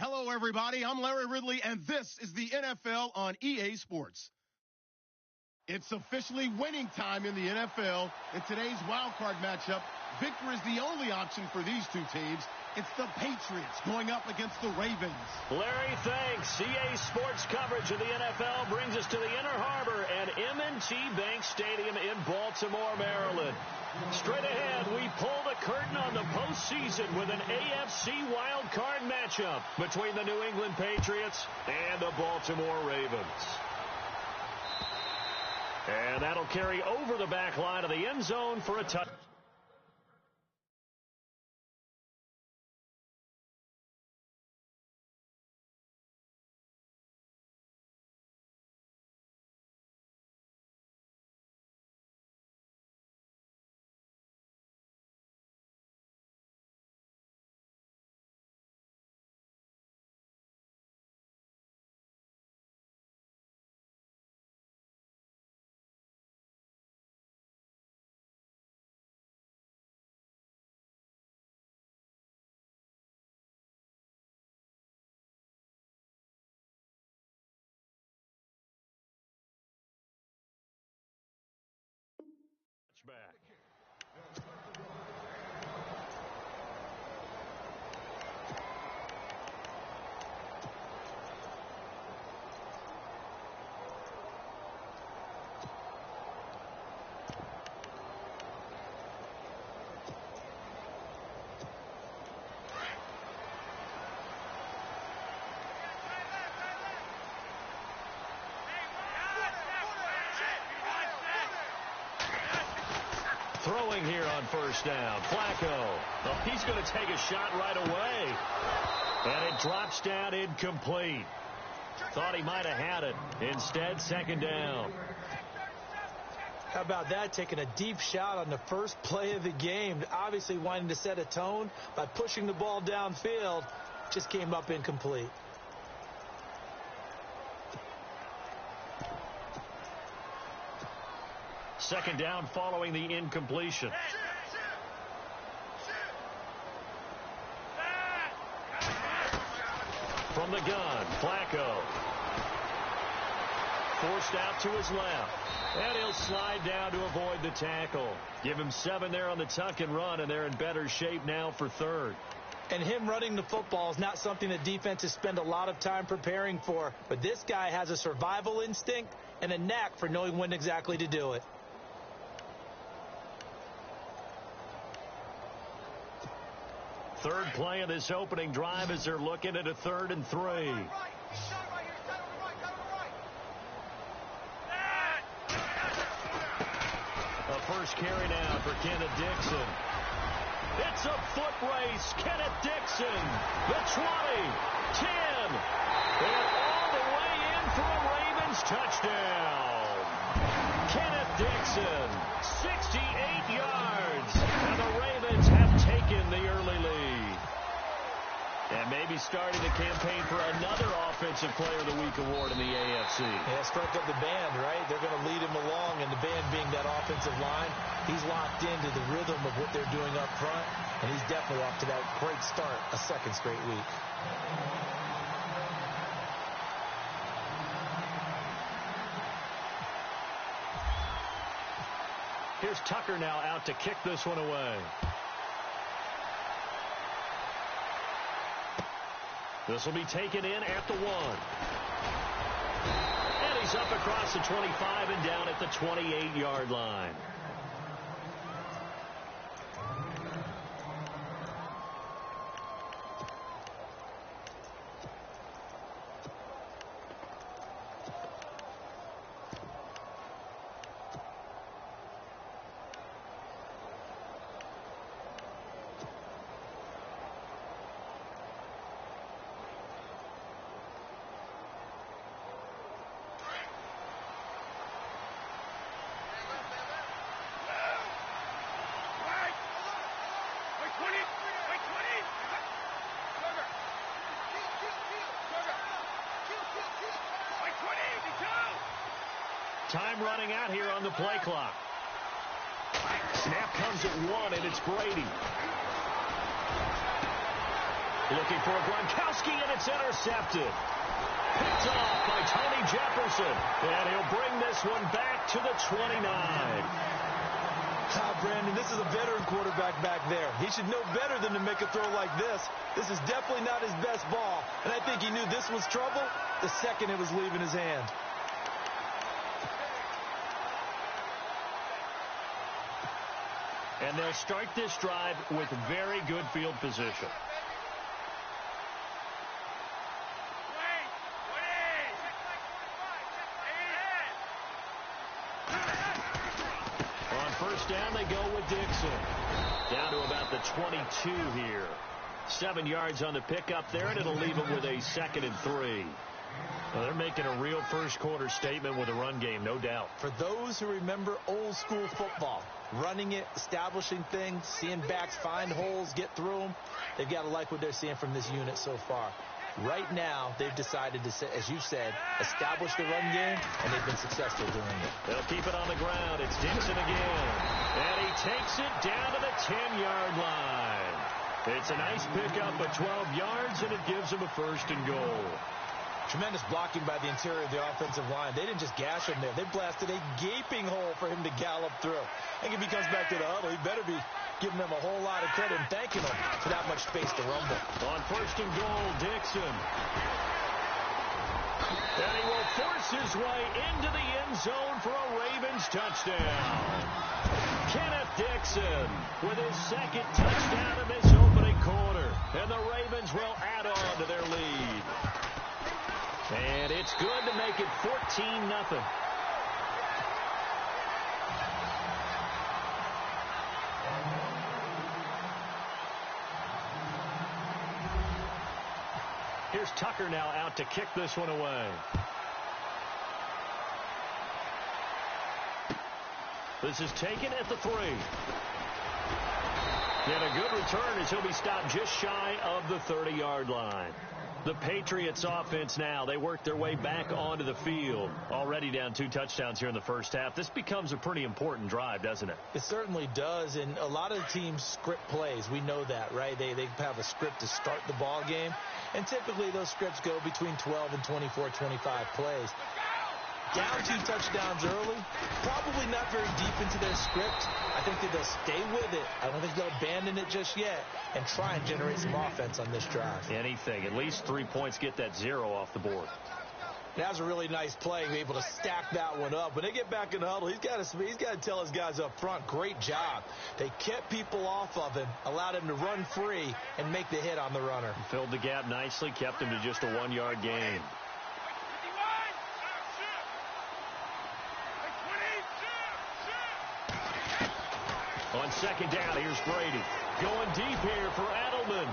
Hello, everybody. I'm Larry Ridley, and this is the NFL on EA Sports. It's officially winning time in the NFL. In today's wild card matchup, victory is the only option for these two teams. It's the Patriots going up against the Ravens. Larry, thanks. EA Sports coverage of the NFL brings us to the Inner Harbor and M&T Bank Stadium in Baltimore, Maryland. Straight ahead, we pull the curtain on the postseason with an AFC wild card matchup between the New England Patriots and the Baltimore Ravens. And that'll carry over the back line of the end zone for a touchdown. Back. Throwing here on first down, Flacco. Oh, he's going to take a shot right away. And it drops down incomplete. Thought he might have had it. Instead, second down. How about that, taking a deep shot on the first play of the game, obviously wanting to set a tone by pushing the ball downfield, just came up incomplete. Second down following the incompletion. From the gun, Flacco. Forced out to his left. And he'll slide down to avoid the tackle. Give him 7 there on the tuck and run, and they're in better shape now for third. And him running the football is not something that defenses spend a lot of time preparing for. But this guy has a survival instinct and a knack for knowing when exactly to do it. Third play of this opening drive as they're looking at a 3rd and 3. A first carry now for Kenneth Dixon. It's a foot race. Kenneth Dixon, the 20, 10, and all the way in for a Ravens touchdown. Kenneth Dixon, 68 yards, and the Ravens have taken the early lead. And maybe starting the campaign for another Offensive Player of the Week award in the AFC. Yeah, strike up the band, right? They're going to lead him along, and the band being that offensive line, he's locked into the rhythm of what they're doing up front, and he's definitely off to that great start, a second straight week. Here's Tucker now out to kick this one away. This will be taken in at the 1. And he's up across the 25 and down at the 28-yard line. Time running out here on the play clock. Snap comes at 1, and it's Brady. Looking for Gronkowski, and it's intercepted. Picked off by Tony Jefferson. And he'll bring this one back to the 29. Brandon, this is a veteran quarterback back there. He should know better than to make a throw like this. This is definitely not his best ball. And I think he knew this was trouble the second it was leaving his hand. And they'll start this drive with very good field position. On first down, they go with Dixon. Down to about the 22 here. 7 yards on the pickup there, and it'll leave them with a 2nd and 3. Well, they're making a real first-quarter statement with a run game, no doubt. For those who remember old-school football, running it, establishing things, seeing backs find holes, get through them, they've got to like what they're seeing from this unit so far. Right now, they've decided to, as you said, establish the run game, and they've been successful doing it. They'll keep it on the ground. It's Dixon again. And he takes it down to the 10-yard line. It's a nice pickup of 12 yards, and it gives him a 1st and goal. Tremendous blocking by the interior of the offensive line. They didn't just gash him there. They blasted a gaping hole for him to gallop through. I think if he comes back to the huddle, he better be giving them a whole lot of credit and thanking them for that much space to rumble. On 1st and goal, Dixon. And he will force his way into the end zone for a Ravens touchdown. Kenneth Dixon with his 2nd touchdown in this opening quarter. And the Ravens will add on to their lead. And it's good to make it 14-0. Here's Tucker now out to kick this one away. This is taken at the 3. And a good return as he'll be stopped just shy of the 30-yard line. The Patriots offense now, they work their way back onto the field. Already down 2 touchdowns here in the first half. This becomes a pretty important drive, doesn't it? It certainly does, and a lot of the teams script plays. We know that, right? They have a script to start the ball game, and typically those scripts go between 12 and 24, 25 plays. Down 2 touchdowns early, probably not very deep into their script. I think that they'll stay with it. I don't think they'll abandon it just yet and try and generate some offense on this drive. Anything. At least 3 points, get that 0 off the board. That was a really nice play, be able to stack that one up. When they get back in the huddle, he's got to tell his guys up front, great job. They kept people off of him, allowed him to run free and make the hit on the runner. Filled the gap nicely, kept him to just a 1-yard gain. On 2nd down, here's Brady. Going deep here for Edelman.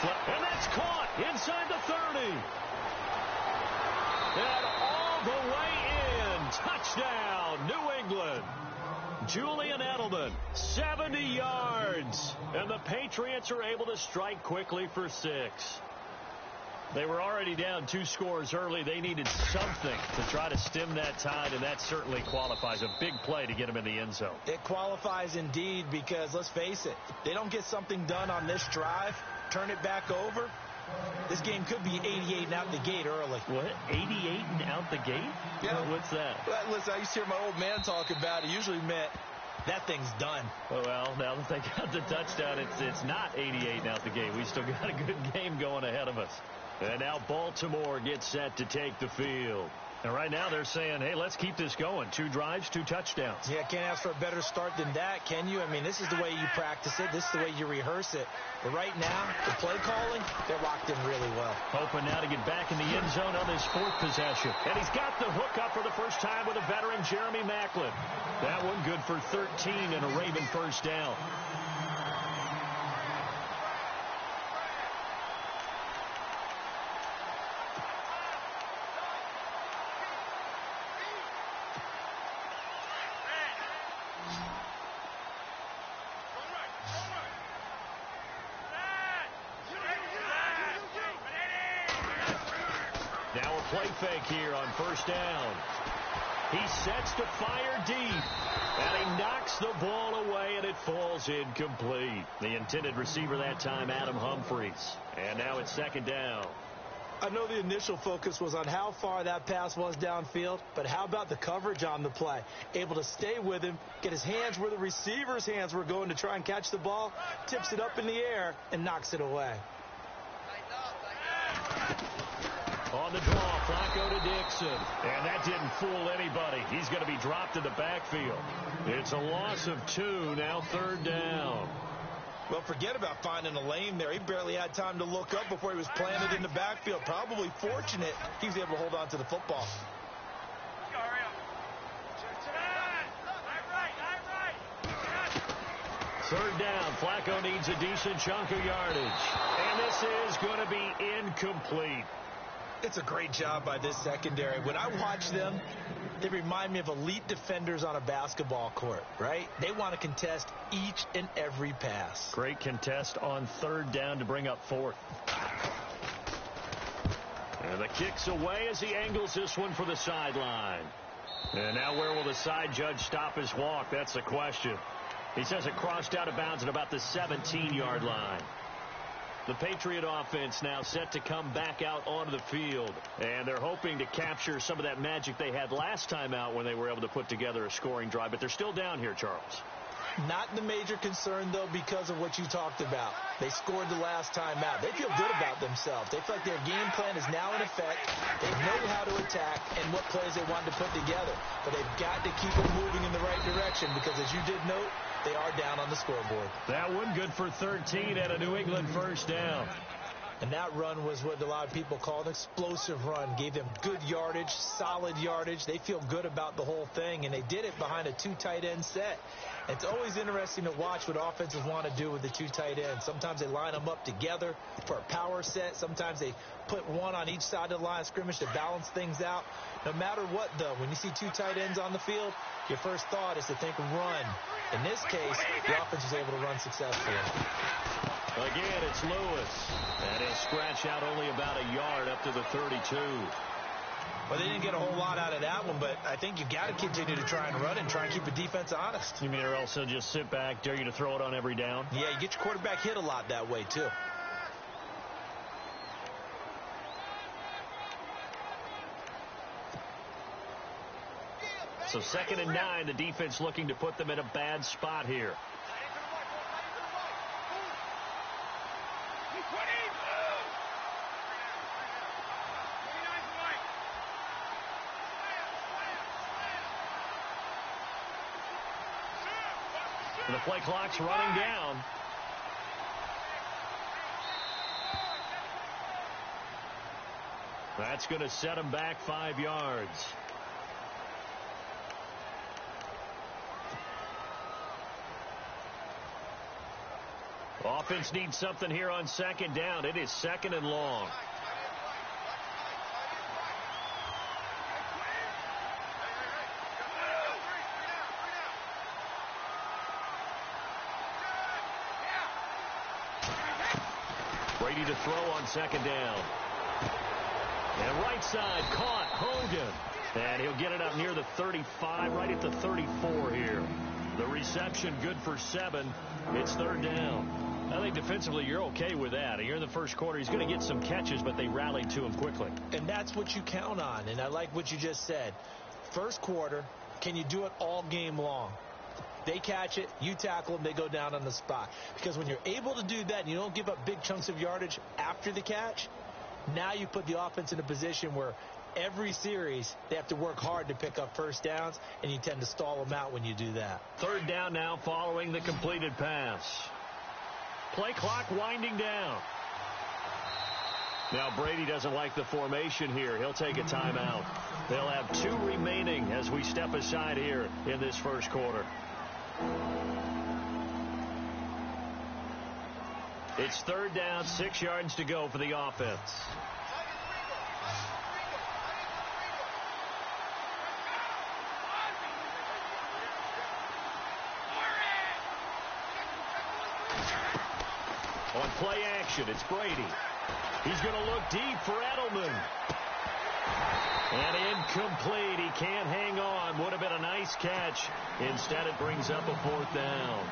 And that's caught inside the 30. And all the way in. Touchdown, New England. Julian Edelman, 70 yards. And the Patriots are able to strike quickly for 6. They were already down 2 scores early. They needed something to try to stem that tide, and that certainly qualifies. A big play to get them in the end zone. It qualifies indeed because, let's face it, they don't get something done on this drive, turn it back over, this game could be 88 and out the gate early. What? 88 and out the gate? Yeah. What's that? Listen, I used to hear my old man talk about it. Usually meant that thing's done. Well, now that they got the touchdown, it's not 88 and out the gate. We still got a good game going ahead of us. And now Baltimore gets set to take the field. And right now they're saying, hey, let's keep this going. 2 drives, 2 touchdowns. Yeah, can't ask for a better start than that, can you? I mean, this is the way you practice it. This is the way you rehearse it. But right now, the play calling, they're locked in really well. Hoping now to get back in the end zone on this 4th possession. And he's got the hook up for the first time with a veteran, Jeremy Maclin. That one good for 13 and a Raven first down. Play fake here on first down. He sets to fire deep, and he knocks the ball away, and it falls incomplete. The intended receiver that time, Adam Humphries. And now it's second down. I know the initial focus was on how far that pass was downfield, but how about the coverage on the play? Able to stay with him, get his hands where the receiver's hands were going to try and catch the ball, tips it up in the air, and knocks it away. On the draw, Flacco to Dixon. And that didn't fool anybody. He's going to be dropped in the backfield. It's a loss of 2, now third down. Well, forget about finding a lane there. He barely had time to look up before he was planted in the backfield. Probably fortunate he was able to hold on to the football. Third down, Flacco needs a decent chunk of yardage. And this is going to be incomplete. It's a great job by this secondary. When I watch them, they remind me of elite defenders on a basketball court, right? They want to contest each and every pass. Great contest on third down to bring up fourth. And the kick's away as he angles this one for the sideline. And now where will the side judge stop his walk? That's the question. He says it crossed out of bounds at about the 17-yard line. The Patriot offense now set to come back out onto the field. And they're hoping to capture some of that magic they had last time out when they were able to put together a scoring drive. But they're still down here, Charles. Not the major concern, though, because of what you talked about. They scored the last time out. They feel good about themselves. They feel like their game plan is now in effect. They know how to attack and what plays they want to put together. But they've got to keep it moving in the right direction because, as you did note, they are down on the scoreboard. That one good for 13 at a New England first down. And that run was what a lot of people call an explosive run. Gave them good yardage, solid yardage. They feel good about the whole thing, and they did it behind a 2 tight end set. It's always interesting to watch what offenses want to do with the 2 tight ends. Sometimes they line them up together for a power set. Sometimes they put one on each side of the line of scrimmage to balance things out. No matter what, though, when you see 2 tight ends on the field, your first thought is to think run. In this case, the offense was able to run successfully. Again, it's Lewis. And he'll scratch out only about a yard up to the 32. Well, they didn't get a whole lot out of that one, but I think you got to continue to try and run and try and keep the defense honest. You mean or else they'll just sit back, dare you to throw it on every down? Yeah, you get your quarterback hit a lot that way, too. So 2nd and 9, the defense looking to put them in a bad spot here. The play clock's running down. That's going to set them back 5 yards. Offense needs something here on 2nd down. It is 2nd and long. Brady to throw on 2nd down. And right side caught Hogan. And he'll get it up near the 35, right at the 34 here. The reception good for 7. It's 3rd down. I think defensively you're okay with that. You're in the first quarter. He's going to get some catches, but they rallied to him quickly. And that's what you count on. And I like what you just said. First quarter, can you do it all game long? They catch it, you tackle them, they go down on the spot. Because when you're able to do that and you don't give up big chunks of yardage after the catch, now you put the offense in a position where every series they have to work hard to pick up first downs, and you tend to stall them out when you do that. 3rd down now following the completed pass. Play clock winding down. Now Brady doesn't like the formation here. He'll take a timeout. They'll have 2 remaining as we step aside here in this first quarter. It's 3rd down, 6 yards to go for the offense. On play action, it's Brady. He's going to look deep for Edelman. And incomplete. He can't hang on. Would have been a nice catch. Instead, it brings up a fourth down.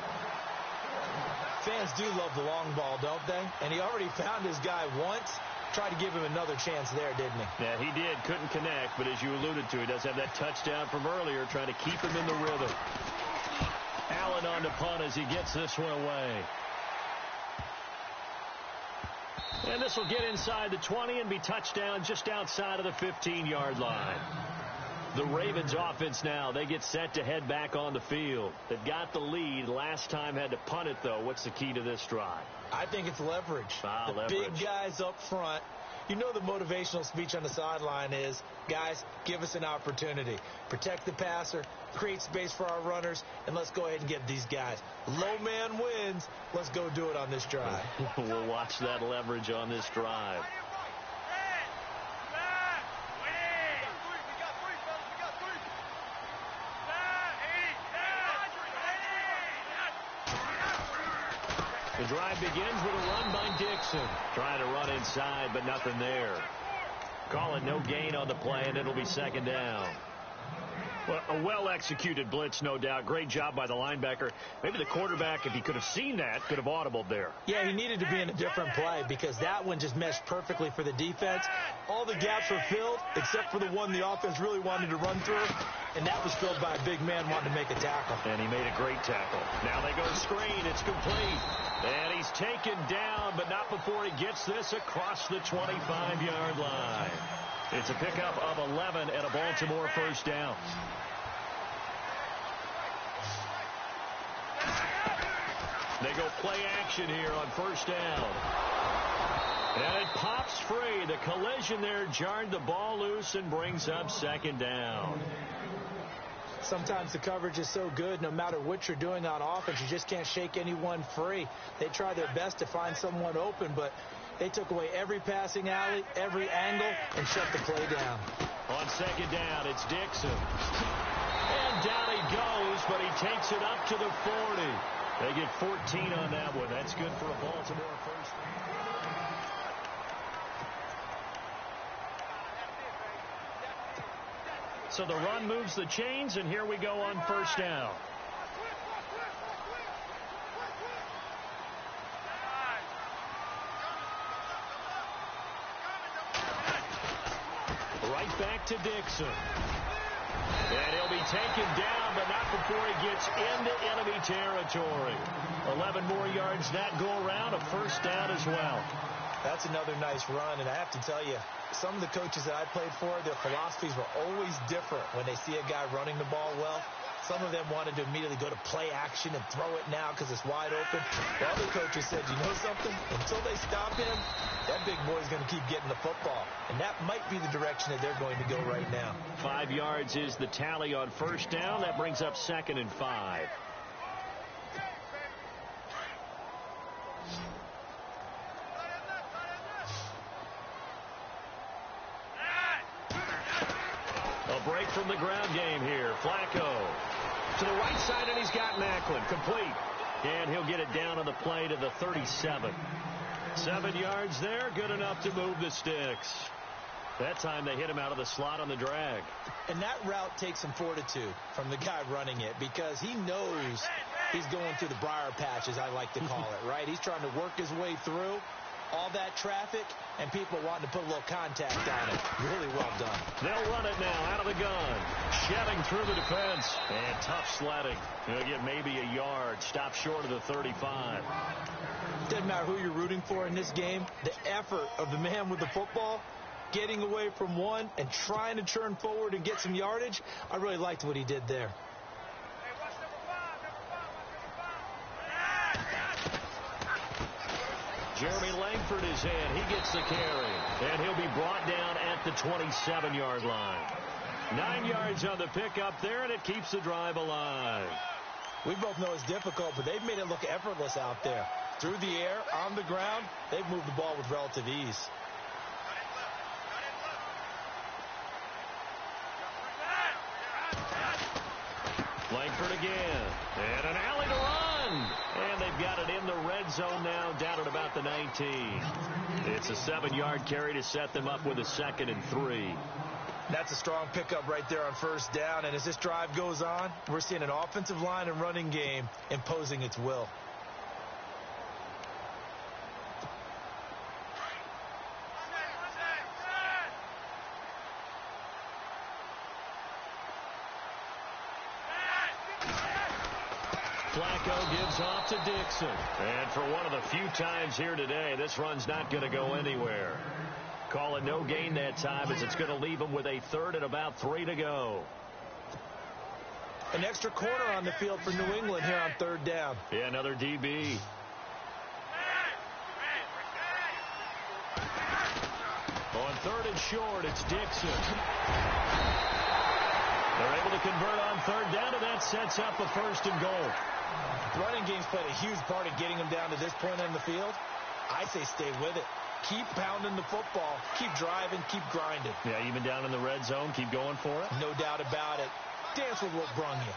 Fans do love the long ball, don't they? And he already found his guy once. Tried to give him another chance there, didn't he? Yeah, he did. Couldn't connect, but as you alluded to, he does have that touchdown from earlier, trying to keep him in the rhythm. Allen on to punt as he gets this one away. And this will get inside the 20 and be touchdown just outside of the 15-yard line. The Ravens offense now, they get set to head back on the field. They've got the lead. Last time had to punt it, though. What's the key to this drive? I think it's leverage. Leverage. Big guys up front. You know the motivational speech on the sideline is, guys, give us an opportunity. Protect the passer, create space for our runners, and let's go ahead and get these guys. Low man wins. Let's go do it on this drive. We'll watch that leverage on this drive. The drive begins with a run by Dixon. Trying to run inside, but nothing there. Call it no gain on the play, and it'll be second down. Well, a well-executed blitz, no doubt. Great job by the linebacker. Maybe the quarterback, if he could have seen that, could have audibled there. Yeah, he needed to be in a different play because that one just meshed perfectly for the defense. All the gaps were filled except for the one the offense really wanted to run through, and that was filled by a big man wanting to make a tackle. And he made a great tackle. Now they go screen. It's complete. And he's taken down, but not before he gets this across the 25-yard line. It's a pickup of 11 and a Baltimore first down. They go play action here on first down. And it pops free. The collision there jarred the ball loose and brings up second down. Sometimes the coverage is so good, no matter what you're doing on offense, you just can't shake anyone free. They try their best to find someone open, but they took away every passing alley, every angle, and shut the play down. On second down, it's Dixon. And down he goes, but he takes it up to the 40. They get 14 on that one. That's good for a Baltimore first. So the run moves the chains, and here we go on first down. Right back to Dixon. And he'll be taken down, but not before he gets into enemy territory. 11 more yards that go around, a first down as well. That's another nice run, and I have to tell you, some of the coaches that I played for, their philosophies were always different when they see a guy running the ball well. Some of them wanted to immediately go to play action and throw it now because it's wide open. The other coaches said, you know something? Until they stop him, that big boy's going to keep getting the football. And that might be the direction that they're going to go right now. 5 yards is the tally on first down. That brings up 2nd and 5. A break from the ground game here. Flacco to the right side, and he's got Macklin. Complete. And he'll get it down on the play to the 37. 7 yards there. Good enough to move the sticks. That time they hit him out of the slot on the drag. And that route takes some fortitude from the guy running it because he knows he's going through the briar patch, as I like to call it, right? He's trying to work his way through all that traffic, and people wanting to put a little contact on it. Really well done. They'll run it now out of the gun. Shoving through the defense. And tough sledding. He'll get maybe a yard. Stop short of the 35. Doesn't matter who you're rooting for in this game. The effort of the man with the football, getting away from one and trying to turn forward and get some yardage, I really liked what he did there. Jeremy Langford is in. He gets the carry. And he'll be brought down at the 27-yard line. 9 yards on the pickup there, and it keeps the drive alive. We both know it's difficult, but they've made it look effortless out there. Through the air, on the ground, they've moved the ball with relative ease. Langford again. And an alley to run. And they've got it in the red zone now, down at about the 19. It's a 7-yard carry to set them up with a 2nd and 3. Now, That's a strong pickup right there on first down. And as this drive goes on, we're seeing an offensive line and running game imposing its will. Flacco gives off to Dixon. And for one of the few times here today, this run's not going to go anywhere. Call it no gain that time as it's going to leave him with a third and about 3 to go. An extra corner on the field for New England here on third down. Yeah, another DB. On third and short, it's Dixon. They're able to convert on third down, and that sets up a first and goal. Running game's played a huge part in getting them down to this point on the field. I say stay with it. Keep pounding the football. Keep driving. Keep grinding. Yeah, even down in the red zone, keep going for it. No doubt about it. Dance with what brung you.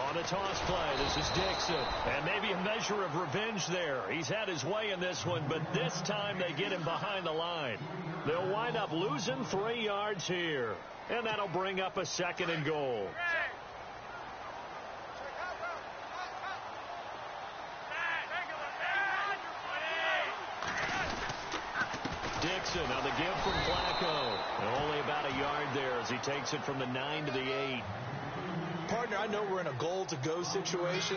On the toss play, this is Dixon. And maybe a measure of revenge there. He's had his way in this one, but this time they get him behind the line. They'll wind up losing 3 yards here. And that'll bring up a second and goal. Dixon on the give from Flacco. And only about a yard there as he takes it from the 9 to the 8. Partner, I know we're in a goal-to-go situation,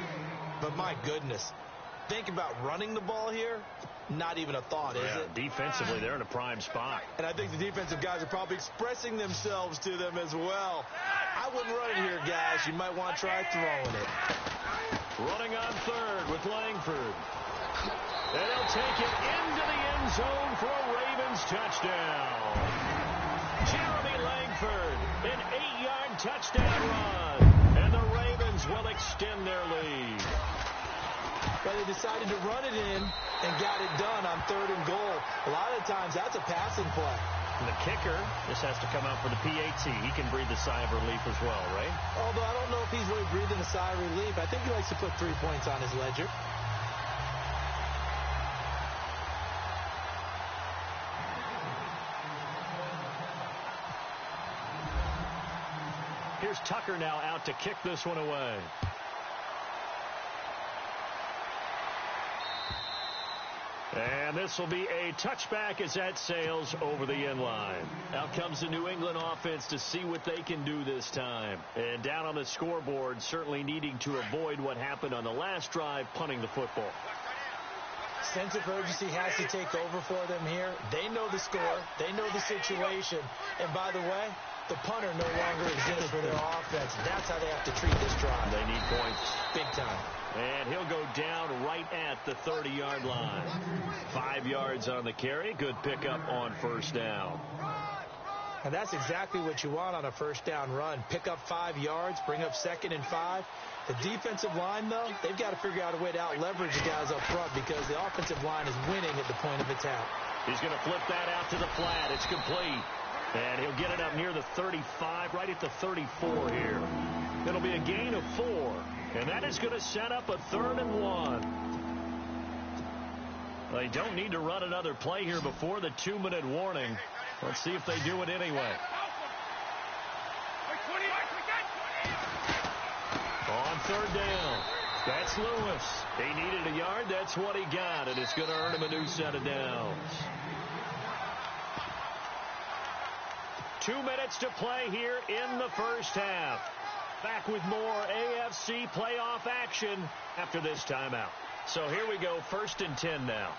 but my goodness. Think about running the ball here. Not even a thought, is it? Defensively, they're in a prime spot. And I think the defensive guys are probably expressing themselves to them as well. I wouldn't run it here, guys. You might want to try throwing it. Running on third with Langford. And he'll take it into the end zone for a Ravens touchdown. Jeremy Langford, an 8-yard touchdown run. And the Ravens will extend their lead. But they decided to run it in and got it done on third and goal. A lot of times, that's a passing play. And the kicker just has to come out for the PAT. He can breathe a sigh of relief as well, right? Although I don't know if he's really breathing a sigh of relief. I think he likes to put 3 points on his ledger. Here's Tucker now out to kick this one away. And this will be a touchback as that sails over the end line. Out comes the New England offense to see what they can do this time. And down on the scoreboard, certainly needing to avoid what happened on the last drive, punting the football. Sense of urgency has to take over for them here. They know the score. They know the situation. And by the way, the punter no longer exists for their offense. That's how they have to treat this drive. They need points. Big time. And he'll go down right at the 30-yard line. 5 yards on the carry. Good pickup on first down. And that's exactly what you want on a first down run. Pick up 5 yards, bring up 2nd and 5. The defensive line, though, they've got to figure out a way to out-leverage the guys up front because the offensive line is winning at the point of attack. He's going to flip that out to the flat. It's complete. And he'll get it up near the 35, right at the 34 here. It'll be a gain of 4. And that is going to set up a 3rd and 1. They don't need to run another play here before the 2-minute warning. Let's see if they do it anyway. On third down, that's Lewis. He needed a yard. That's what he got. And it's going to earn him a new set of downs. 2 minutes to play here in the first half. Back with more AFC playoff action after this timeout. So here we go, 1st and 10 now.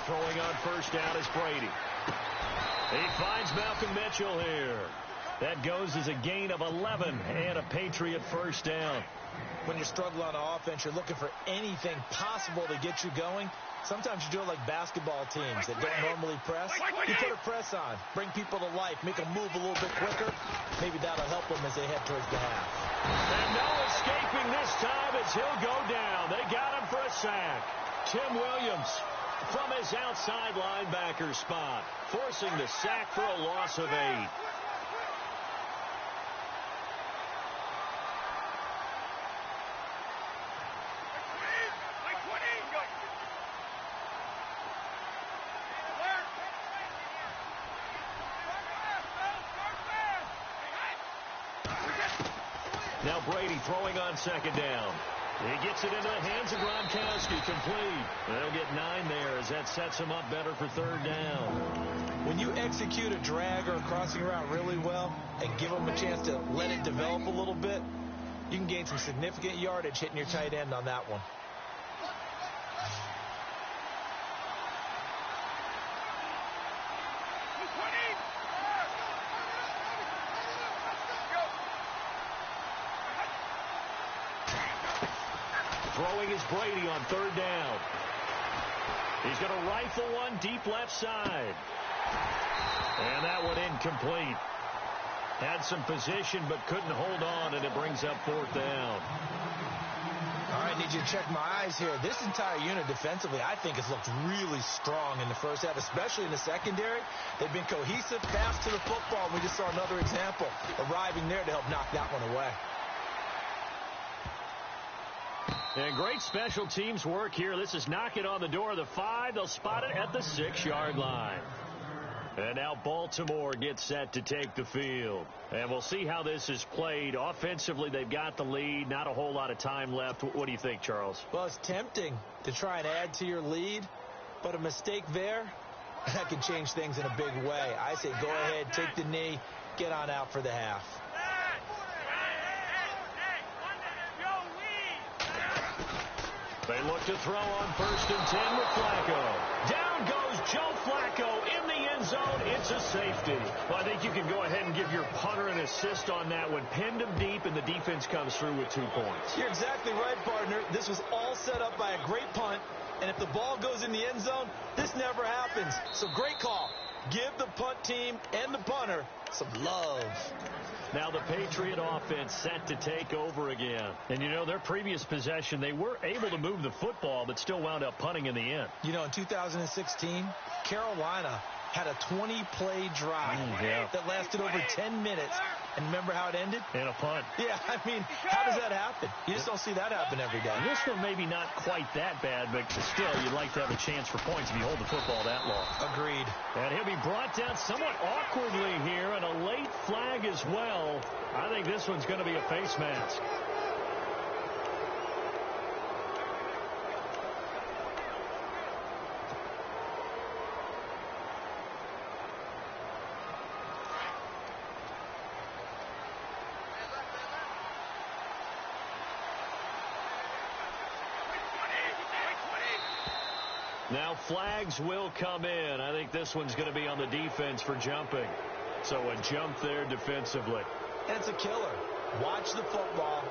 Throwing on first down is Brady. He finds Malcolm Mitchell here. That goes as a gain of 11 and a Patriot first down. When you're struggling on offense, you're looking for anything possible to get you going. Sometimes you do it like basketball teams that don't normally press. You put a press on, bring people to life, make them move a little bit quicker. Maybe that'll help them as they head towards the half. And no escaping this time as he'll go down. They got him for a sack. Tim Williams from his outside linebacker spot, forcing the sack for a loss of 8. Brady throwing on second down. He gets it into the hands of Gronkowski, complete. They'll get 9 there as that sets him up better for third down. When you execute a drag or a crossing route really well and give them a chance to let it develop a little bit, you can gain some significant yardage hitting your tight end on that one. Throwing is Brady on third down. He's going to rifle one deep left side. And that one incomplete. Had some position but couldn't hold on, and it brings up fourth down. All right, need you to check my eyes here. This entire unit defensively, I think, has looked really strong in the first half, especially in the secondary. They've been cohesive, fast to the football, and we just saw another example arriving there to help knock that one away. And great special teams work here. This is knocking on the door of the 5. They'll spot it at the 6-yard line. And now Baltimore gets set to take the field. And we'll see how this is played. Offensively, they've got the lead. Not a whole lot of time left. What do you think, Charles? Well, it's tempting to try and add to your lead, but a mistake there, that can change things in a big way. I say go ahead, take the knee, get on out for the half. They look to throw on 1st and 10 with Flacco. Down goes Joe Flacco in the end zone. It's a safety. Well, I think you can go ahead and give your punter an assist on that one. Pinned him deep, and the defense comes through with 2 points. You're exactly right, partner. This was all set up by a great punt, and if the ball goes in the end zone, this never happens. So great call. Give the punt team and the punter some love. Now the Patriot offense set to take over again. And, you know, their previous possession, they were able to move the football, but still wound up punting in the end. You know, in 2016, Carolina had a 20-play drive that lasted over 10 minutes. And remember how it ended? In a punt. Yeah, I mean, how does that happen? You just don't see that happen every day. This one maybe not quite that bad, but still, you'd like to have a chance for points if you hold the football that long. Agreed. And he'll be brought down somewhat awkwardly here, and a late flag as well. I think this one's going to be a face mask. Now flags will come in. I think this one's going to be on the defense for jumping. So a jump there defensively. And it's a killer. Watch the football.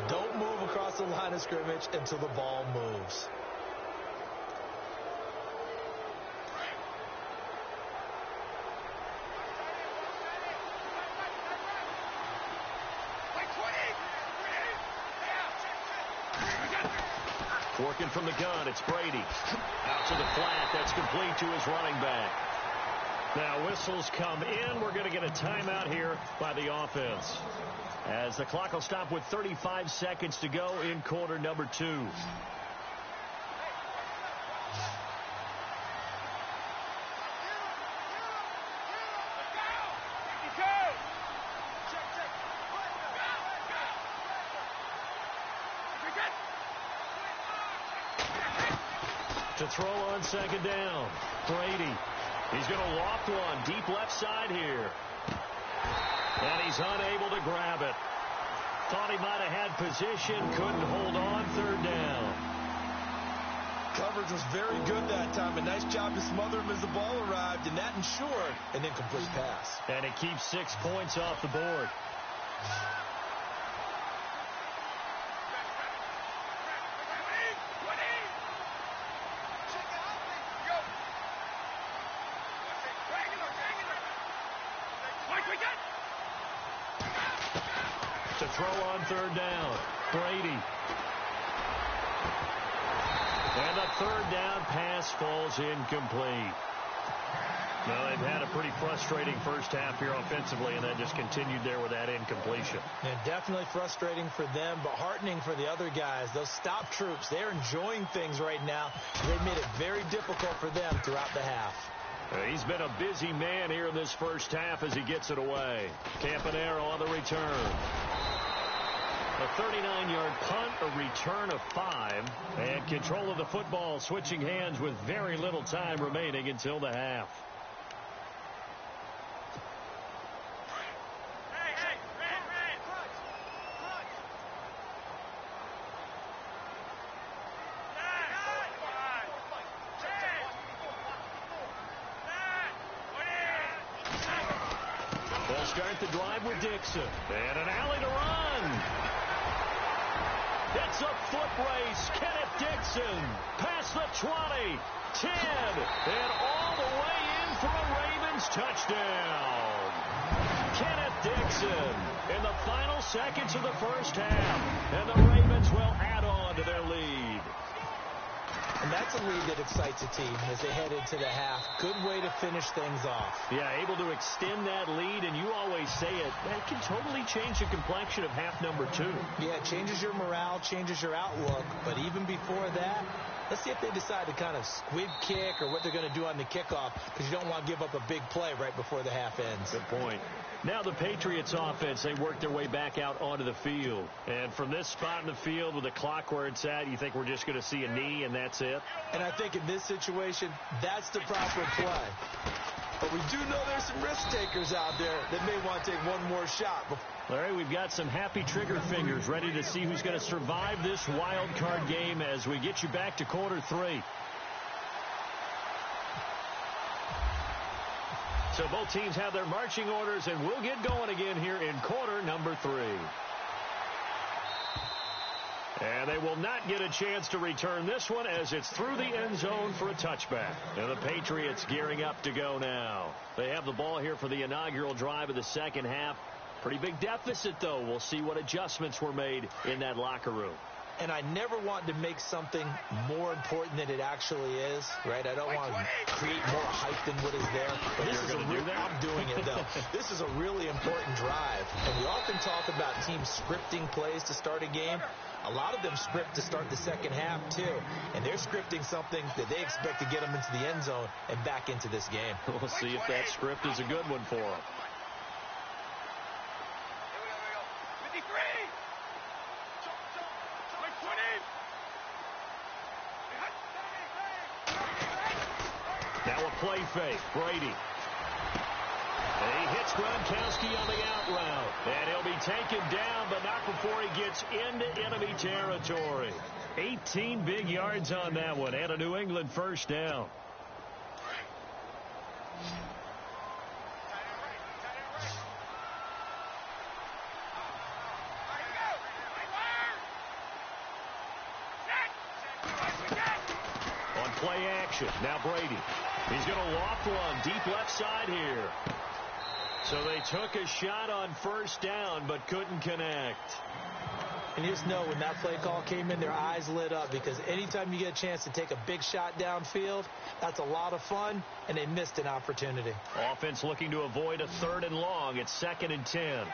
Don't move across the line of scrimmage until the ball moves. Working from the gun, it's Brady. Out to the flat, that's complete to his running back. Now whistles come in. We're going to get a timeout here by the offense, as the clock will stop with 35 seconds to go in quarter number 2. To throw on second down, Brady. He's going to loft one deep left side here. And he's unable to grab it. Thought he might have had position, couldn't hold on, third down. Coverage was very good that time. A nice job to smother him as the ball arrived, and that ensured an incomplete pass. And it keeps 6 points off the board. To throw on third down, Brady. And the third down pass falls incomplete. Well, they've had a pretty frustrating first half here offensively, and then just continued there with that incompletion. And definitely frustrating for them, but heartening for the other guys. Those stop troops, they're enjoying things right now. They've made it very difficult for them throughout the half. He's been a busy man here in this first half as he gets it away. Campanaro on the return. A 39-yard punt, a return of 5, and control of the football switching hands with very little time remaining until the half. They'll start the drive with Dixon, and an alley to run. It's a foot race. Kenneth Dixon past the 20, 10, and all the way in for a Ravens touchdown. Kenneth Dixon in the final seconds of the first half, and the Ravens will add on to their lead. And that's a lead that excites a team as they head into the half. Good way to finish things off. Yeah, able to extend that lead, and you always say it, that can totally change the complexion of half number 2. Yeah, it changes your morale, changes your outlook. But even before that, let's see if they decide to kind of squib kick or what they're going to do on the kickoff, because you don't want to give up a big play right before the half ends. Good point. Now the Patriots offense, they work their way back out onto the field. And from this spot in the field with the clock where it's at, you think we're just going to see a knee and that's it? And I think in this situation, that's the proper play. But we do know there's some risk takers out there that may want to take one more shot. Larry, we've got some happy trigger fingers ready to see who's going to survive this wild card game as we get you back to quarter 3. So both teams have their marching orders, and we'll get going again here in quarter number 3. And they will not get a chance to return this one as it's through the end zone for a touchback. And the Patriots gearing up to go now. They have the ball here for the inaugural drive of the second half. Pretty big deficit, though. We'll see what adjustments were made in that locker room. And I never want to make something more important than it actually is, right? I don't want to create more hype than what is there. But this is I'm doing it, though. This is a really important drive. And we often talk about teams scripting plays to start a game. A lot of them script to start the second half, too. And they're scripting something that they expect to get them into the end zone and back into this game. We'll see if that script is a good one for them. Now a play fake. Brady. He hits Gronkowski on the out route. And he'll be taken down, but not before he gets into enemy territory. 18 big yards on that one, and a New England first down. On play action, now Brady. He's going to loft one deep left side here. So they took a shot on first down, but couldn't connect. And you just know when that play call came in, their eyes lit up, because anytime you get a chance to take a big shot downfield, that's a lot of fun, and they missed an opportunity. Offense looking to avoid a 3rd and long. It's 2nd and 10.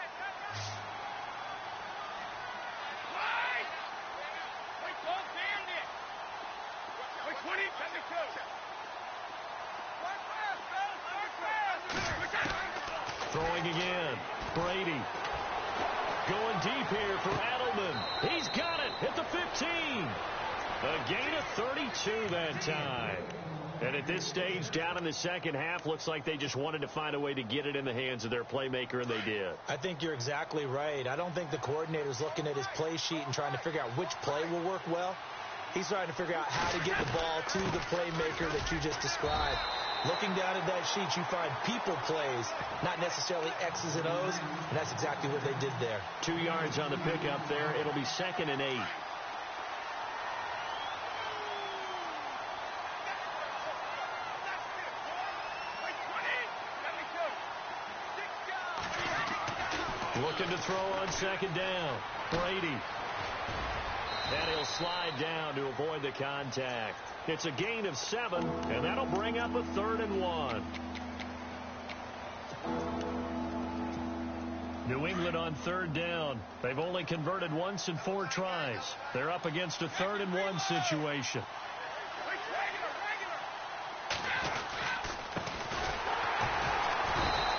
Throwing again. Brady. Going deep here for Edelman. He's got it at the 15. A gain of 32 that time. And at this stage, down in the second half, looks like they just wanted to find a way to get it in the hands of their playmaker, and they did. I think you're exactly right. I don't think the coordinator's looking at his play sheet and trying to figure out which play will work well. He's trying to figure out how to get the ball to the playmaker that you just described. Looking down at that sheet, you find people plays, not necessarily X's and O's, and that's exactly what they did there. 2 yards on the pickup there. It'll be 2nd and 8. Looking to throw on 2nd down. Brady. And he'll slide down to avoid the contact. It's a gain of 7, and that'll bring up a 3rd and 1. New England on 3rd down. They've only converted once in 4 tries. They're up against a 3rd and 1 situation.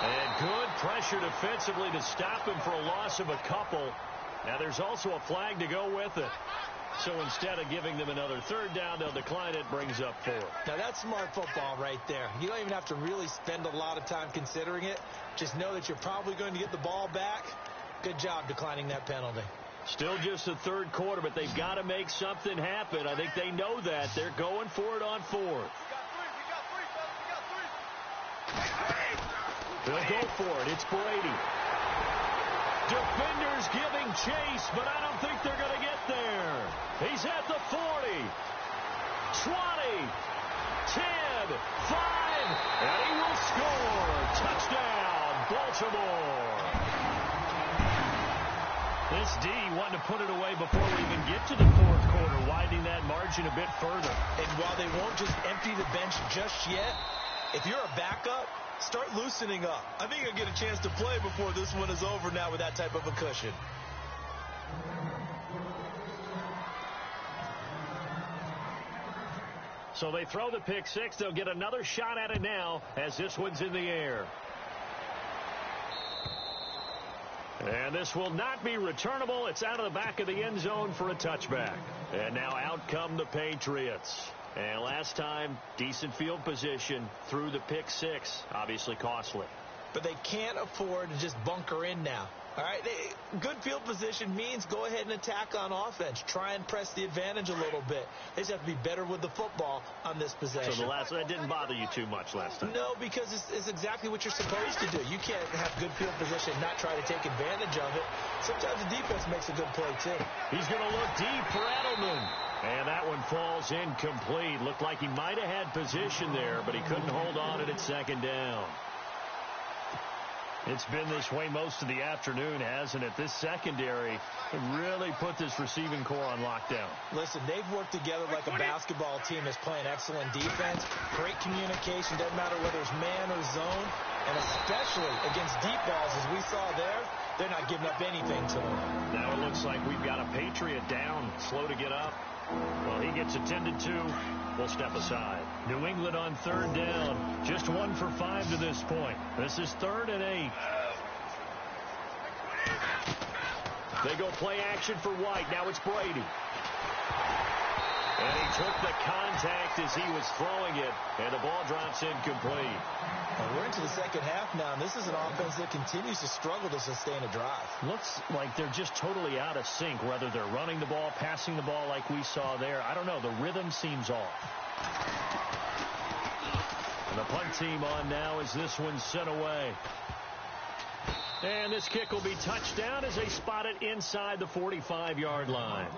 And good pressure defensively to stop him for a loss of a couple. Now there's also a flag to go with it. So instead of giving them another third down, they'll decline it, brings up 4. Now that's smart football right there. You don't even have to really spend a lot of time considering it. Just know that you're probably going to get the ball back. Good job declining that penalty. Still just the third quarter, but they've got to make something happen. I think they know that. They're going for it on 4th. They'll go for it. It's Brady. Defenders giving chase, but I don't think they're going to get there. He's at the 40, 20, 10, 5, and he will score. Touchdown, Baltimore. This D wanted to put it away before we even get to the 4th quarter, widening that margin a bit further. And while they won't just empty the bench just yet, if you're a backup, start loosening up. I think you'll get a chance to play before this one is over now with that type of a cushion. So they throw the pick 6. They'll get another shot at it now as this one's in the air. And this will not be returnable. It's out of the back of the end zone for a touchback. And now out come the Patriots. And last time, decent field position through the pick 6. Obviously costly. But they can't afford to just bunker in now. All right, good field position means go ahead and attack on offense. Try and press the advantage a little bit. They just have to be better with the football on this possession. So that didn't bother you too much last time? No, because it's exactly what you're supposed to do. You can't have good field position and not try to take advantage of it. Sometimes the defense makes a good play, too. He's going to look deep for Edelman. And that one falls incomplete. Looked like he might have had position there, but he couldn't hold on at second down. It's been this way most of the afternoon, hasn't it? This secondary really put this receiving core on lockdown. Listen, they've worked together like a basketball team that's playing excellent defense. Great communication, doesn't matter whether it's man or zone. And especially against deep balls, as we saw there, they're not giving up anything to them. Now it looks like we've got a Patriot down, slow to get up. Well, he gets attended to. We'll step aside. New England on third down. Just 1 for 5 to this point. This is 3rd and 8. They go play action for White. Now it's Brady. And he took the contact as he was throwing it, and the ball drops incomplete. Well, we're into the second half now, and this is an offense that continues to struggle to sustain a drive. Looks like they're just totally out of sync, whether they're running the ball, passing the ball like we saw there. I don't know. The rhythm seems off. And the punt team on now as this one's sent away. And this kick will be touchdown as they spot it inside the 45-yard line.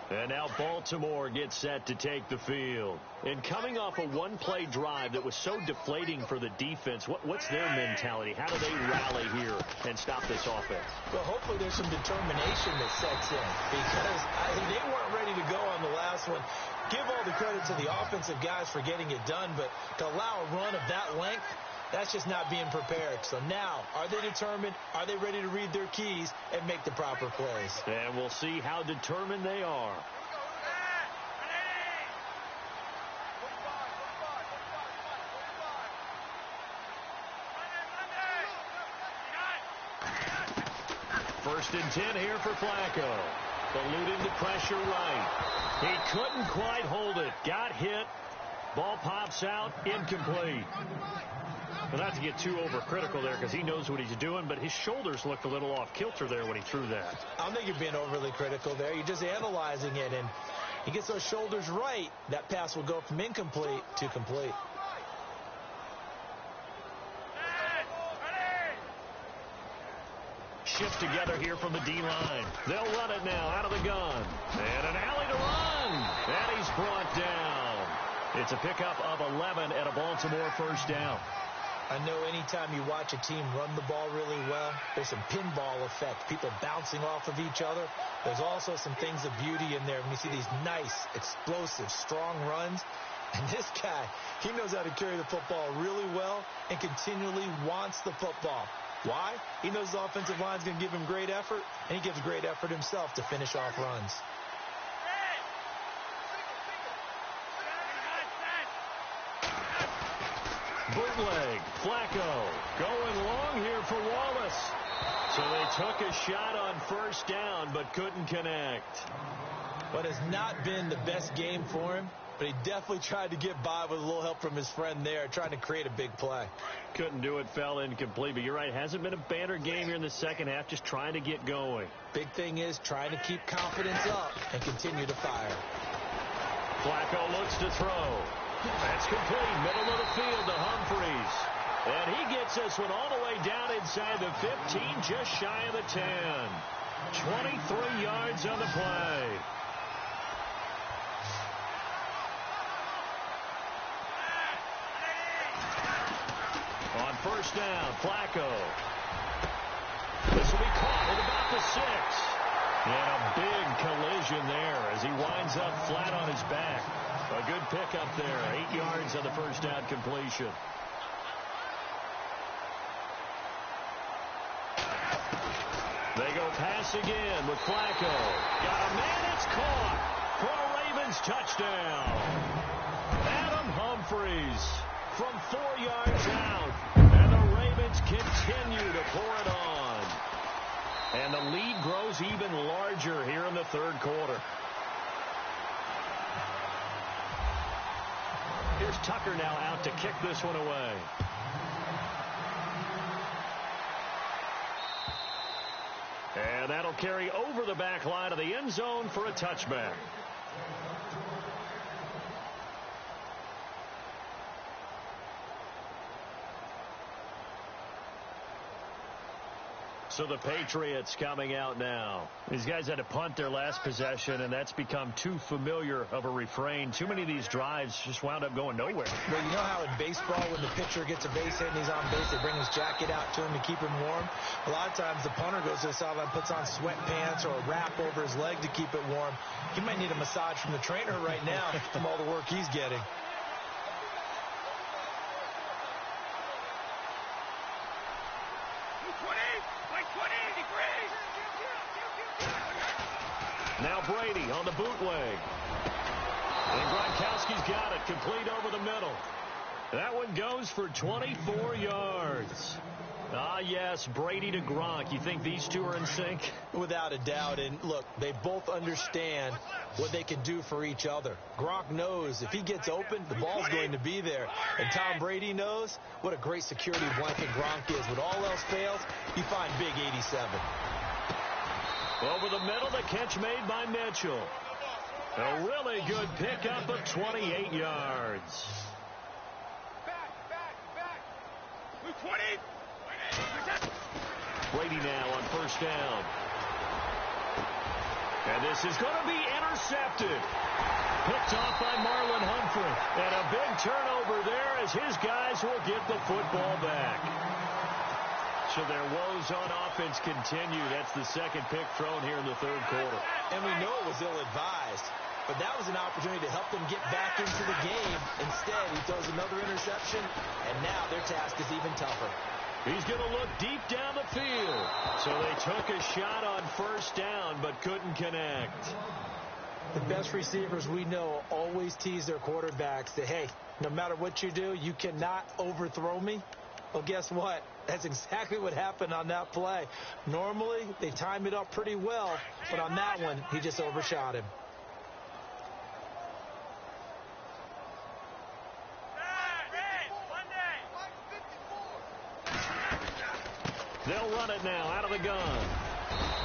And now Baltimore gets set to take the field. And coming off a one-play drive that was so deflating for the defense, what's their mentality? How do they rally here and stop this offense? Well, hopefully there's some determination that sets in, because they weren't ready to go on the last one. Give all the credit to the offensive guys for getting it done, but to allow a run of that length, that's just not being prepared. So now, are they determined? Are they ready to read their keys and make the proper plays? And we'll see how determined they are. First and 10 here for Flacco. Eluding the pressure right. He couldn't quite hold it. Got hit. Ball pops out. Incomplete. Well, not to get too overcritical there, because he knows what he's doing, but his shoulders looked a little off kilter there when he threw that. I don't think you're being overly critical there. You're just analyzing it, and he gets those shoulders right. That pass will go from incomplete to complete. Shift together here from the D-line. They'll run it now out of the gun. And an alley to run. And he's brought down. It's a pickup of 11 at a Baltimore first down. I know anytime you watch a team run the ball really well, there's some pinball effect, people bouncing off of each other. There's also some things of beauty in there when you see these nice, explosive, strong runs. And this guy, he knows how to carry the football really well and continually wants the football. Why? He knows the offensive line's going to give him great effort, and he gives great effort himself to finish off runs. bootleg. Flacco going long here for Wallace. So they took a shot on first down, but couldn't connect. But it's not been the best game for him, but he definitely tried to get by with a little help from his friend there, trying to create a big play. Couldn't do it, fell incomplete. But you're right, hasn't been a banner game here in the second half, just trying to get going. Big thing is trying to keep confidence up and continue to fire. Flacco looks to throw. That's complete, middle of the field to Humphreys. And he gets this one all the way down inside the 15, just shy of the 10. 23 yards on the play. On first down, Flacco. This will be caught at about the 6. And a big collision there as he winds up flat on his back. A good pickup there. 8 yards on the first down completion. They go pass again with Flacco. Got a man, it's caught for a Ravens touchdown. Adam Humphreys from 4 yards out. And the Ravens continue to pour it on. And the lead grows even larger here in the third quarter. Here's Tucker now out to kick this one away. And that'll carry over the back line of the end zone for a touchback. So the Patriots coming out now. These guys had to punt their last possession, and that's become too familiar of a refrain. Too many of these drives just wound up going nowhere. Well, you know how in baseball, when the pitcher gets a base hit and he's on base, they bring his jacket out to him to keep him warm? A lot of times the punter goes to the sideline, puts on sweatpants or a wrap over his leg to keep it warm. He might need a massage from the trainer right now from all the work he's getting. Now Brady on the bootleg. And Gronkowski's got it, complete over the middle. That one goes for 24 yards. Ah, yes, Brady to Gronk. You think these two are in sync? Without a doubt. And look, they both understand what they can do for each other. Gronk knows if he gets open, the ball's going to be there. And Tom Brady knows what a great security blanket Gronk is. When all else fails, you find big 87. Over the middle, the catch made by Mitchell. A really good pickup of 28 yards. Brady now on first down. And this is going to be intercepted. Picked off by Marlon Humphrey. And a big turnover there as his guys will get the football back. So their woes on offense continue. That's the second pick thrown here in the third quarter. And we know it was ill-advised. But that was an opportunity to help them get back into the game. Instead, he throws another interception, and now their task is even tougher. He's going to look deep down the field. So they took a shot on first down, but couldn't connect. The best receivers we know always tease their quarterbacks that, hey, no matter what you do, you cannot overthrow me. Well, guess what? That's exactly what happened on that play. Normally, they time it up pretty well, but on that one, he just overshot him. They'll run it now out of the gun.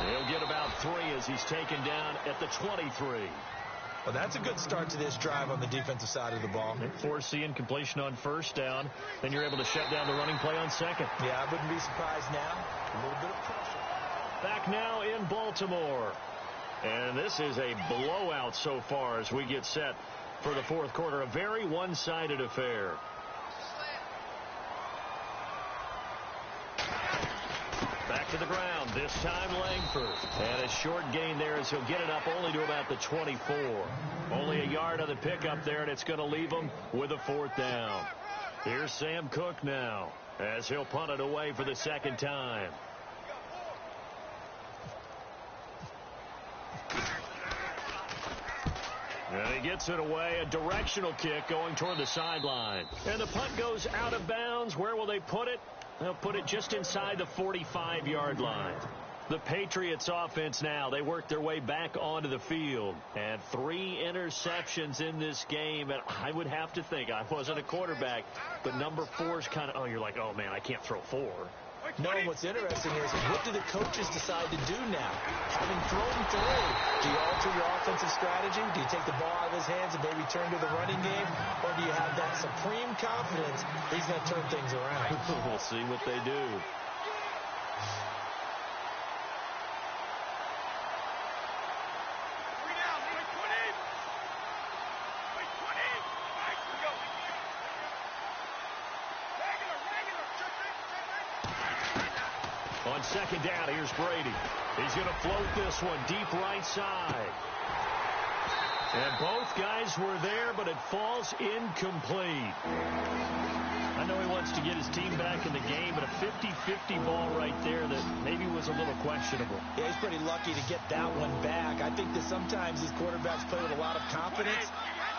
He'll get about 3 as he's taken down at the 23. Well, that's a good start to this drive on the defensive side of the ball. They force the incompletion on first down. Then you're able to shut down the running play on second. Yeah, I wouldn't be surprised now. A little bit of pressure. Back now in Baltimore. And this is a blowout so far as we get set for the fourth quarter. A very one-sided affair. Back to the ground, this time Langford. And a short gain there as he'll get it up only to about the 24. Only a yard on the pickup there, and it's going to leave him with a fourth down. Here's Sam Cook now as he'll punt it away for the second time. And he gets it away, a directional kick going toward the sideline. And the punt goes out of bounds. Where will they put it? They'll put it just inside the 45-yard line. The Patriots offense now, they work their way back onto the field. And 3 interceptions in this game. And I would have to think, I wasn't a quarterback, but number 4 is kind of, oh, you're like, oh, man, I can't throw 4. No, what's interesting is, what do the coaches decide to do now? Having thrown 3, do you alter your offensive strategy? Do you take the ball out of his hands and maybe turn to the running game? Or do you have that supreme confidence he's going to turn things around? We'll see what they do. On second down, here's Brady. He's going to float this one deep right side. And both guys were there, but it falls incomplete. I know he wants to get his team back in the game, but a 50-50 ball right there that maybe was a little questionable. Yeah, he's pretty lucky to get that one back. I think that sometimes these quarterbacks play with a lot of confidence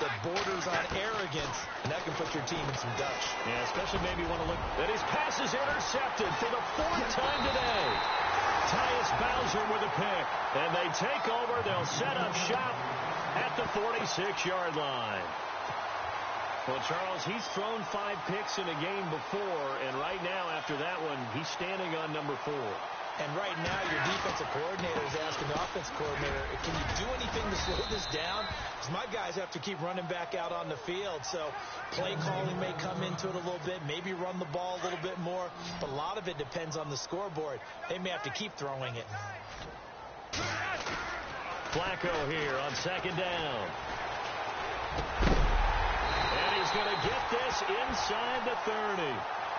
that borders on arrogance, and that can put your team in some dutch. Yeah, especially maybe you want to look. And his pass is intercepted for the 4th time today. Tyus Bowser with a pick. And they take over. They'll set up shop at the 46-yard line. Well, Charles, he's thrown 5 picks in a game before, and right now, after that one, he's standing on number 4. And right now, your defensive coordinator is asking the offensive coordinator, can you do anything to slow this down? Because my guys have to keep running back out on the field. So play calling may come into it a little bit, maybe run the ball a little bit more, but a lot of it depends on the scoreboard. They may have to keep throwing it. Flacco here on second down. And he's going to get this inside the 30.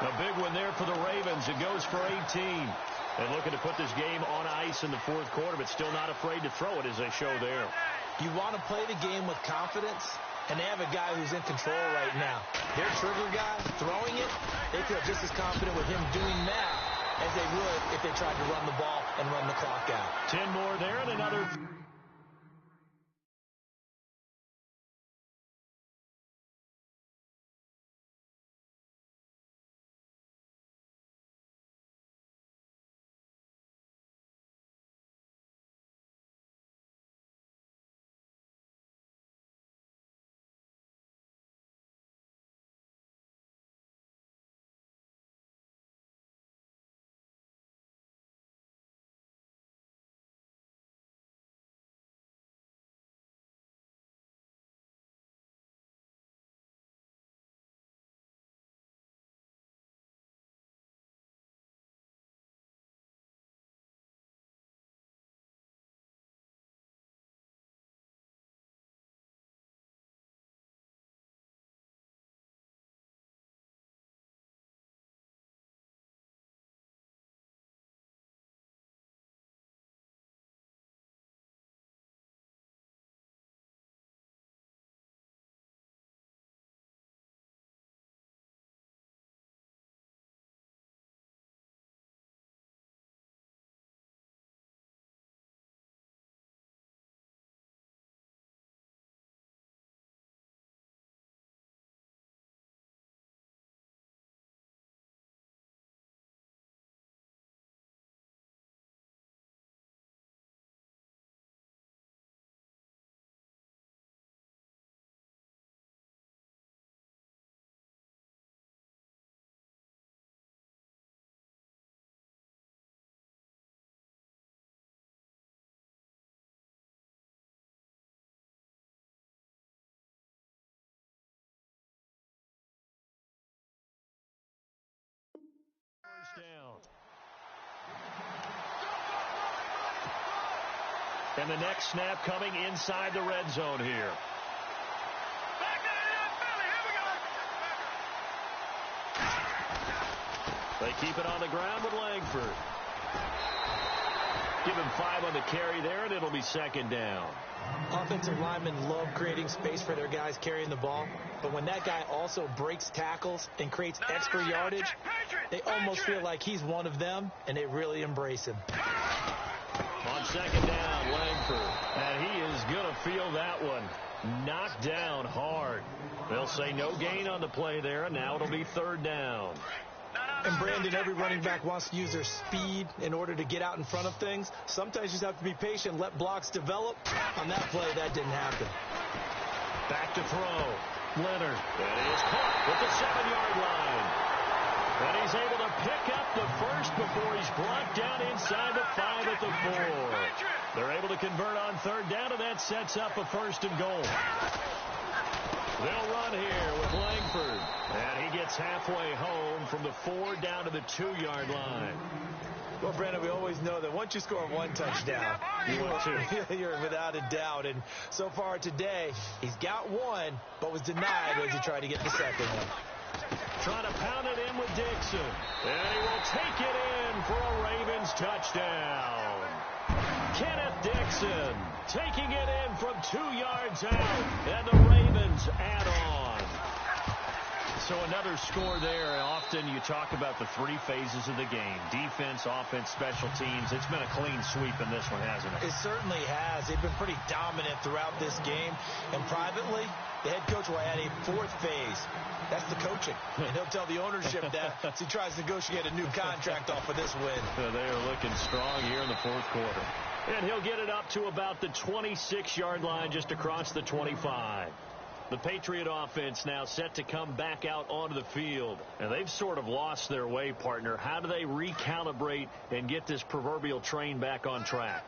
A big one there for the Ravens. It goes for 18. And looking to put this game on ice in the 4th quarter, but still not afraid to throw it as they show there. You want to play the game with confidence, and they have a guy who's in control right now. Their trigger guy, throwing it, they feel just as confident with him doing that as they would if they tried to run the ball and run the clock out. 10 more there and another. Down. And the next snap coming inside the red zone here. They keep it on the ground with Langford. Give him 5 on the carry there, and it'll be second down. Offensive linemen love creating space for their guys carrying the ball, but when that guy also breaks tackles and creates extra yardage, they almost feel like he's one of them, and they really embrace him. On second down, Langford. And he is going to feel that one. Knocked down hard. They'll say no gain on the play there, and now it'll be third down. And, Brandon, every running back wants to use their speed in order to get out in front of things. Sometimes you just have to be patient, let blocks develop. On that play, that didn't happen. Back to throw. Leonard. And he is caught at the 7-yard line. And he's able to pick up the first before he's brought down inside the 5 at the 4. They're able to convert on third down, and that sets up a first and goal. They'll run here with Langford. And he gets halfway home from the 4 down to the 2-yard line. Well, Brandon, we always know that once you score one touchdown, you're without a doubt. And so far today, he's got one, but was denied as he tried to get the second one. Trying to pound it in with Dixon. And he will take it in for a Ravens touchdown. Kenneth Dixon taking it in from 2 yards out. And the Ravens add on. So another score there. Often you talk about the 3 phases of the game. Defense, offense, special teams. It's been a clean sweep in this one, hasn't it? It certainly has. They've been pretty dominant throughout this game. And privately, the head coach will add a 4th phase. That's the coaching. And he'll tell the ownership that as he tries to negotiate a new contract off of this win. They are looking strong here in the 4th quarter. And he'll get it up to about the 26-yard line just across the 25. The Patriot offense now set to come back out onto the field. And they've sort of lost their way, partner. How do they recalibrate and get this proverbial train back on track?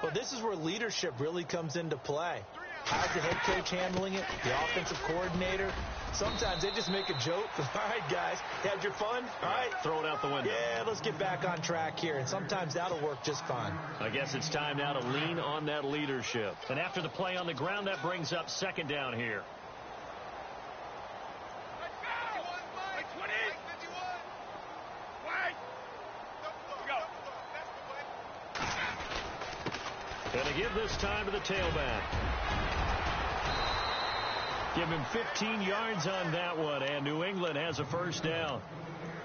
Well, this is where leadership really comes into play. How's the head coach handling it? The offensive coordinator? Sometimes they just make a joke. All right, guys, had your fun? All right. Throw it out the window. Yeah, let's get back on track here. And sometimes that'll work just fine. I guess it's time now to lean on that leadership. And after the play on the ground, that brings up second down here. And to give this time to the tailback. Give him 15 yards on that one, and New England has a first down.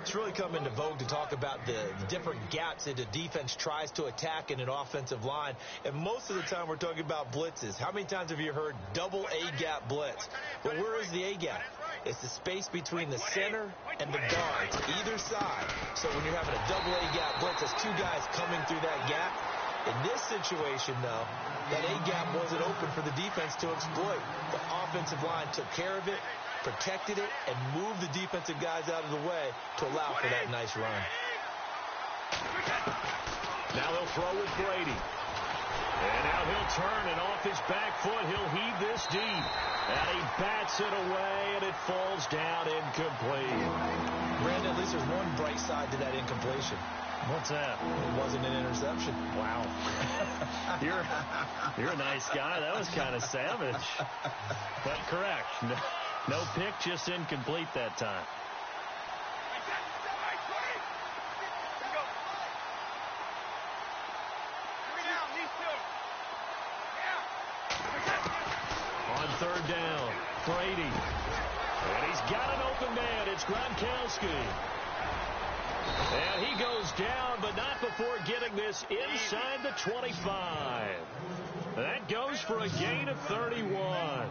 It's really come into vogue to talk about the different gaps that a defense tries to attack in an offensive line. And most of the time we're talking about blitzes. How many times have you heard double A-gap blitz? Well, where is the A-gap? It's the space between the center and the guards, either side. So when you're having a double A-gap blitz, there's 2 guys coming through that gap. In this situation, though, that A-gap wasn't open for the defense to exploit. The offensive line took care of it, protected it, and moved the defensive guys out of the way to allow for that nice run. Now they'll throw with Brady. And now he'll turn, and off his back foot, he'll heave this deep. And he bats it away, and it falls down incomplete. Brandon, at least there's one bright side to that incompletion. What's that? It wasn't an interception. Wow. You're a nice guy. That was kind of savage. But correct. No pick, just incomplete that time. On third down, Brady. And he's got an open man. It's Gronkowski. And he goes down, but not before getting this inside the 25. That goes for a gain of 31.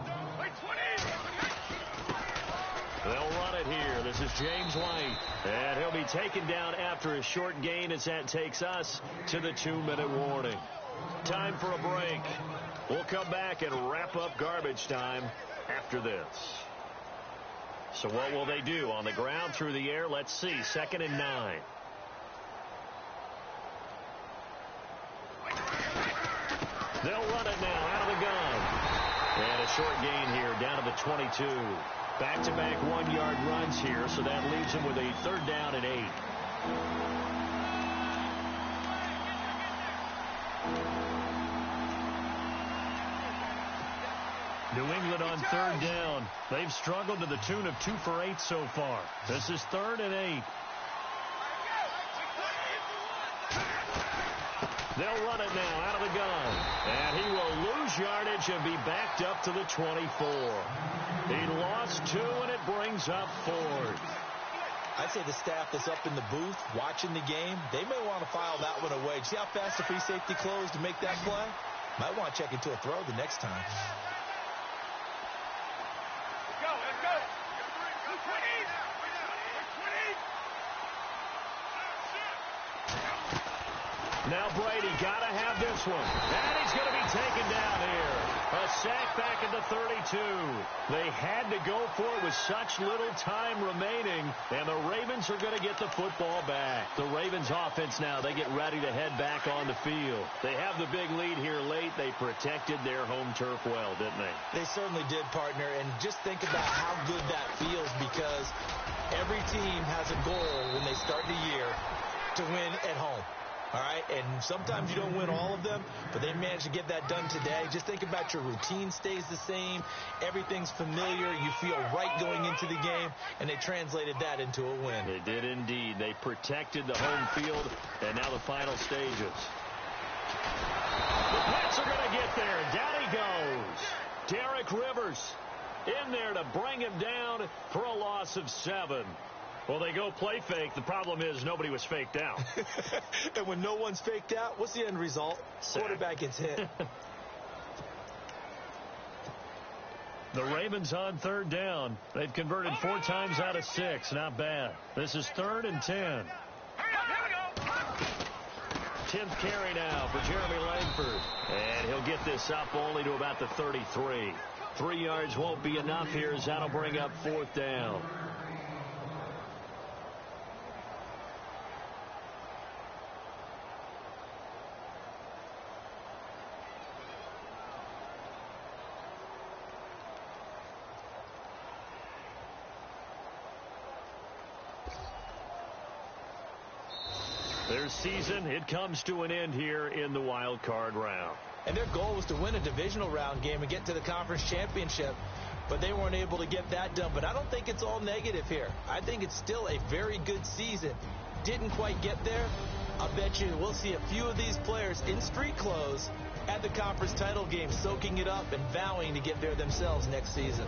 They'll run it here. This is James White. And he'll be taken down after a short gain as that takes us to the 2-minute warning. Time for a break. We'll come back and wrap up garbage time after this. So what will they do? On the ground, through the air? Let's see. 2nd and 9. They'll run it now out of the gun. And a short gain here down to the 22. Back-to-back 1-yard runs here, so that leaves them with a 3rd down and 8. New England on 3rd down. They've struggled to the tune of 2 for 8 so far. This is 3rd and 8. They'll run it now out of the gun. And he will lose yardage and be backed up to the 24. He lost 2, and it brings up 4th. I'd say the staff that's up in the booth watching the game, they may want to file that one away. See how fast the free safety closed to make that play? Might want to check into a throw the next time. Let's go. Now Brady got to have this one. And he's going to be taken down here. A sack back at the 32. They had to go for it with such little time remaining. And the Ravens are going to get the football back. The Ravens offense now, they get ready to head back on the field. They have the big lead here late. They protected their home turf well, didn't they? They certainly did, partner. And just think about how good that feels, because every team has a goal when they start the year to win at home. All right, and sometimes you don't win all of them, but they managed to get that done today. Just think about your routine stays the same. Everything's familiar. You feel right going into the game, and they translated that into a win. They did indeed. They protected the home field, and now the final stages. The Pats are going to get there. Down he goes. Derek Rivers in there to bring him down for a loss of 7. Well, they go play fake. The problem is nobody was faked out. And when no one's faked out, what's the end result? Sack. Quarterback gets hit. The Ravens on 3rd down. They've converted 4 times out of 6. Not bad. This is 3rd and 10. 10th carry now for Jeremy Langford. And he'll get this up only to about the 33. 3 yards won't be enough here, as that'll bring up 4th down. Their season, it comes to an end here in the wild card round. And their goal was to win a divisional round game and get to the conference championship, but they weren't able to get that done. But I don't think it's all negative here. I think it's still a very good season. Didn't quite get there. I'll bet you we'll see a few of these players in street clothes at the conference title game, soaking it up and vowing to get there themselves next season.